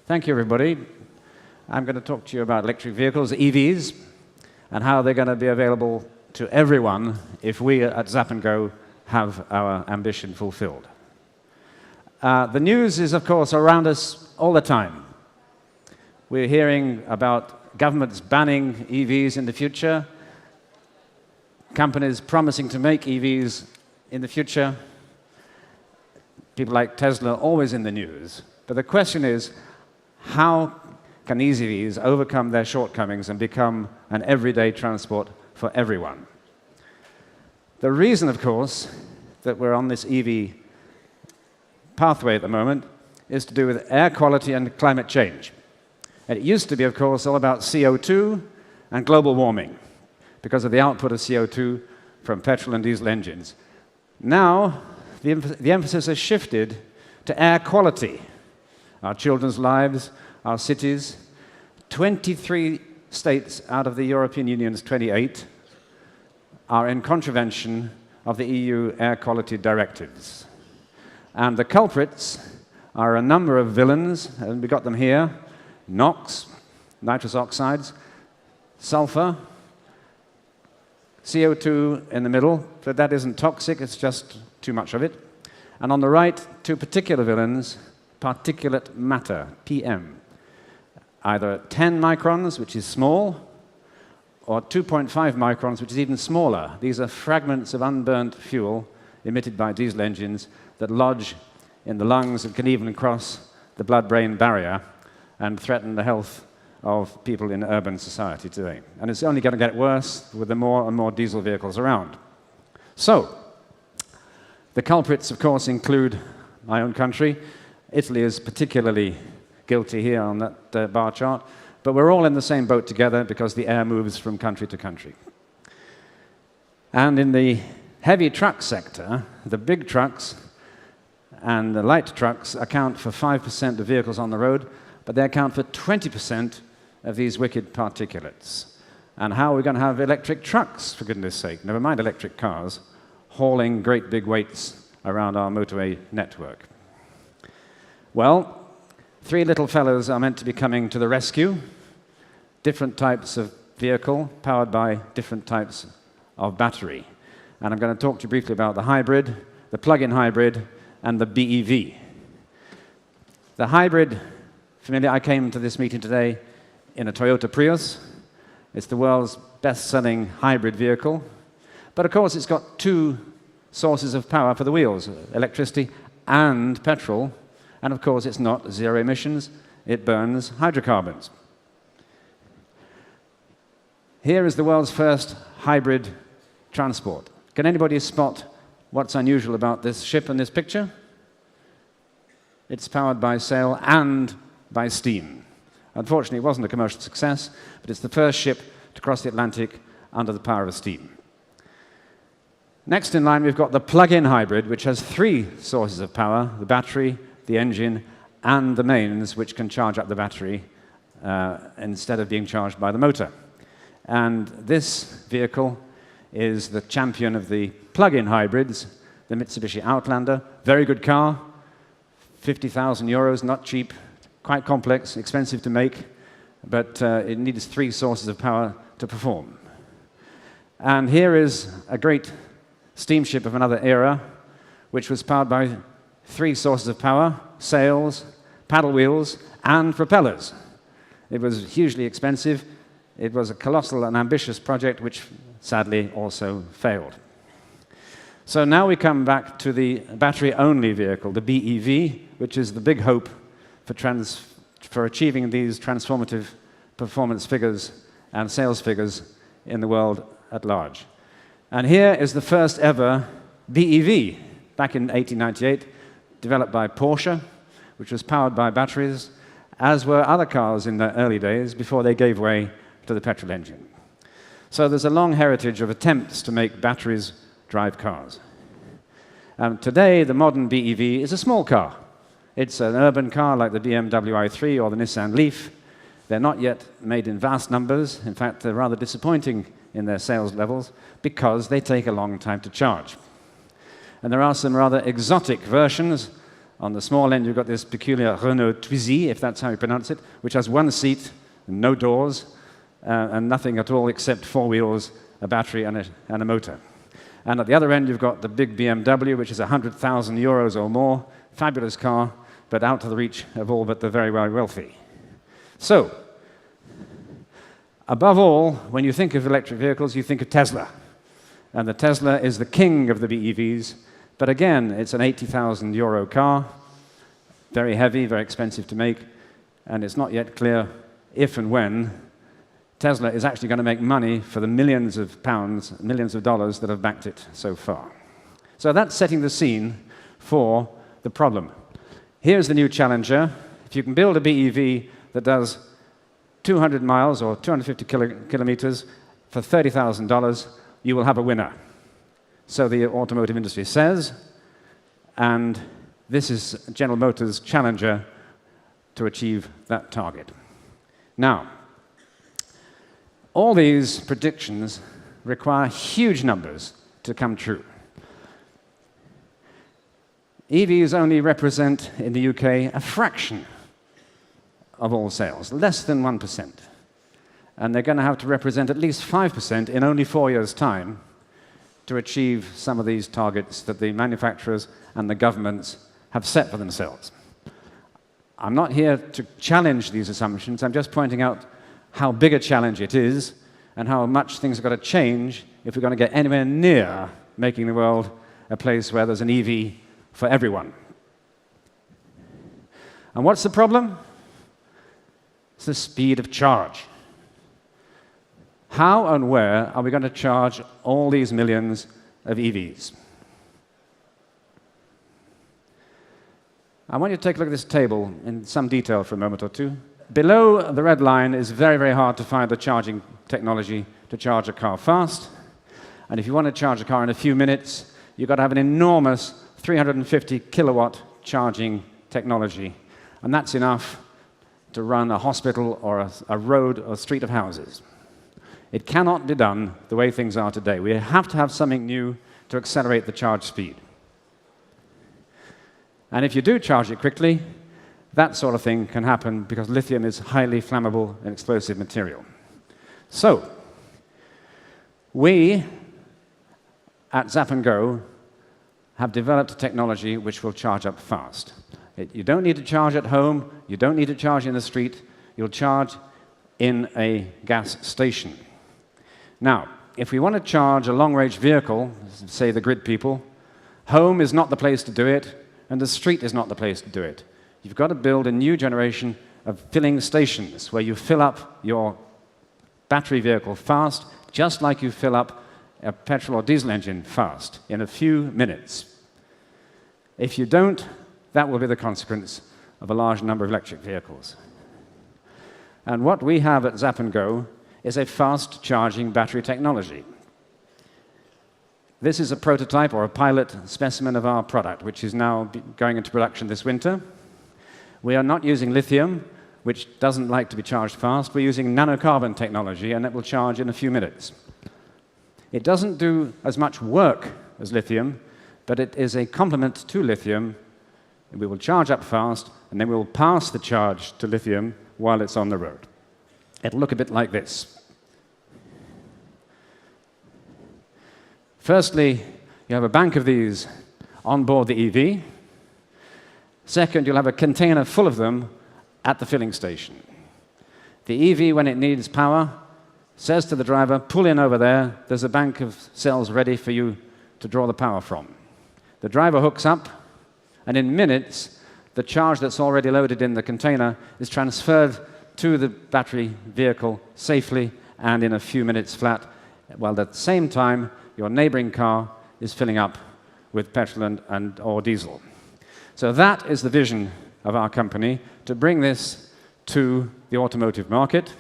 Thank you, everybody. I'm going to talk to you about electric vehicles, EVs, and how they're going to be available to everyone if we at Zap&Go have our ambition fulfilled. The news is, of course, around us all the time. We're hearing about governments banning EVs in the future, companies promising to make EVs in the future. People like Tesla are always in the news. But the question is, how can these EVs overcome their shortcomings and become an everyday transport for everyone? The reason, of course, that we're on this EV pathway at the moment is to do with air quality and climate change. And it used to be, of course, all about CO2 and global warming because of the output of CO2 from petrol and diesel engines. Now, the emphasis has shifted to air quality. Our children's lives, our cities. 23 states out of the European Union's 28 are in contravention of the EU air quality directives. And the culprits are a number of villains, and we got them here: NOx, nitrous oxides, sulfur, CO2 in the middle, but that isn't toxic, it's just too much of it. And on the right, two particular villains: particulate matter, PM. Either 10 microns, which is small, or 2.5 microns, which is even smaller. These are fragments of unburnt fuel emitted by diesel engines that lodge in the lungs and can even cross the blood-brain barrier and threaten the health of people in urban society today. And it's only going to get worse with the more and more diesel vehicles around. So, the culprits, of course, include my own country. Italy is particularly guilty here on that bar chart, but we're all in the same boat together because the air moves from country to country. And in the heavy truck sector, the big trucks and the light trucks account for 5% of vehicles on the road, but they account for 20% of these wicked particulates. And how are we going to have electric trucks, for goodness sake, never mind electric cars, hauling great big weights around our motorway network? Well, three little fellows are meant to be coming to the rescue. Different types of vehicle powered by different types of battery. And I'm going to talk to you briefly about the hybrid, the plug-in hybrid, and the BEV. The hybrid, familiar, I came to this meeting today in a Toyota Prius. It's the world's best-selling hybrid vehicle. But of course, it's got two sources of power for the wheels: electricity and petrol. And of course, it's not zero emissions. It burns hydrocarbons. Here is the world's first hybrid transport. Can anybody spot what's unusual about this ship in this picture? It's powered by sail and by steam. Unfortunately, it wasn't a commercial success, but it's the first ship to cross the Atlantic under the power of steam. Next in line, we've got the plug-in hybrid, which has three sources of power: the battery, the engine, and the mains, which can charge up the battery instead of being charged by the motor. And this vehicle is the champion of the plug-in hybrids, the Mitsubishi Outlander. Very good car, 50,000 euros, not cheap, quite complex, expensive to make, but it needs three sources of power to perform. And here is a great steamship of another era, which was powered by three sources of power: sails, paddle wheels, and propellers. It was hugely expensive. It was a colossal and ambitious project, which sadly also failed. So now we come back to the battery-only vehicle, the BEV, which is the big hope for achieving these transformative performance figures and sales figures in the world at large. And here is the first ever BEV, back in 1898, developed by Porsche, which was powered by batteries, as were other cars in the early days before they gave way to the petrol engine. So there's a long heritage of attempts to make batteries drive cars. Today, the modern BEV is a small car. It's an urban car like the BMW i3 or the Nissan Leaf. They're not yet made in vast numbers. In fact, they're rather disappointing in their sales levels because they take a long time to charge. And there are some rather exotic versions On the small end, you've got this peculiar Renault Twizy, if that's how you pronounce it, which has one seat, no doors, and nothing at all except four wheels, a battery, and a motor. And at the other end, you've got the big BMW, which is 100,000 euros or more, fabulous car, but out of the reach of all but the very wealthy. So, above all, when you think of electric vehicles, you think of Tesla. And the Tesla is the king of the BEVs, but again, it's an 80,000 euro car, very heavy, very expensive to make, and it's not yet clear if and when Tesla is actually going to make money for the millions of pounds, millions of dollars that have backed it so far. So that's setting the scene for the problem. Here's the new challenger. If you can build a BEV that does 200 miles or 250 kilometers for $30,000, you will have a winner. So the automotive industry says, and this is General Motors' challenger to achieve that target. Now, all these predictions require huge numbers to come true. EVs only represent, in the UK, a fraction of all sales, less than 1%. And they're going to have to represent at least 5% in only 4 years' time to achieve some of these targets that the manufacturers and the governments have set for themselves. I'm not here to challenge these assumptions. I'm just pointing out how big a challenge it is and how much things have got to change if we're going to get anywhere near making the world a place where there's an EV for everyone. And what's the problem? It's the speed of charge. How and where are we going to charge all these millions of EVs? I want you to take a look at this table in some detail for a moment or two. Below the red line is very, very hard to find the charging technology to charge a car fast. And if you want to charge a car in a few minutes, you've got to have an enormous 350 kilowatt charging technology. And that's enough to run a hospital or a road or a street of houses. It cannot be done the way things are today. We have to have something new to accelerate the charge speed. And if you do charge it quickly, that sort of thing can happen because lithium is highly flammable and explosive material. So, we at Zap&Go have developed a technology which will charge up fast. You don't need to charge at home, you don't need to charge in the street, you'll charge in a gas station. Now, if we want to charge a long-range vehicle, say the grid people, home is not the place to do it, and the street is not the place to do it. You've got to build a new generation of filling stations where you fill up your battery vehicle fast, just like you fill up a petrol or diesel engine fast, in a few minutes. If you don't, that will be the consequence of a large number of electric vehicles. And what we have at Zap&Go is a fast-charging battery technology. This is a prototype or a pilot specimen of our product, which is now going into production this winter. We are not using lithium, which doesn't like to be charged fast. We're using nanocarbon technology, and it will charge in a few minutes. It doesn't do as much work as lithium, but it is a complement to lithium. We will charge up fast, and then we will pass the charge to lithium while it's on the road. It'll look a bit like this. Firstly, you have a bank of these on board the EV. Second, you'll have a container full of them at the filling station. The EV, when it needs power, says to the driver, pull in over there, there's a bank of cells ready for you to draw the power from. The driver hooks up, and in minutes, the charge that's already loaded in the container is transferred to the battery vehicle safely and in a few minutes flat, while at the same time, your neighboring car is filling up with petrol or diesel. So that is the vision of our company, to bring this to the automotive market.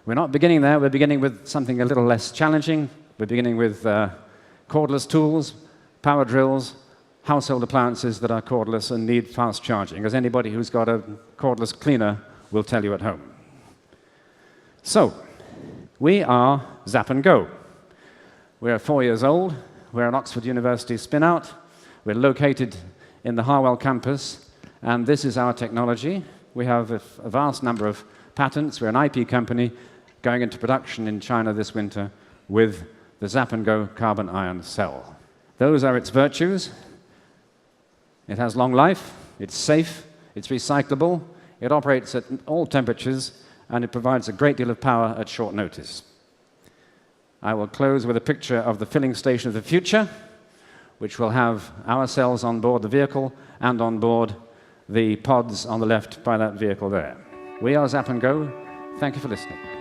We're not beginning there. We're beginning with something a little less challenging. We're beginning with cordless tools, power drills, household appliances that are cordless and need fast charging, as anybody who's got a cordless cleaner will tell you at home. So, we are Zap&Go. We're 4 years old. We're an Oxford University spin-out. We're located in the Harwell campus, and this is our technology. We have a vast number of patents. We're an IP company going into production in China this winter with the Zap&Go carbon ion cell. Those are its virtues. It has long life, it's safe, it's recyclable, it operates at all temperatures, and it provides a great deal of power at short notice. I will close with a picture of the filling station of the future, which will have our cells on board the vehicle and on board the pods on the left by that vehicle there. We are Zap&Go. Thank you for listening.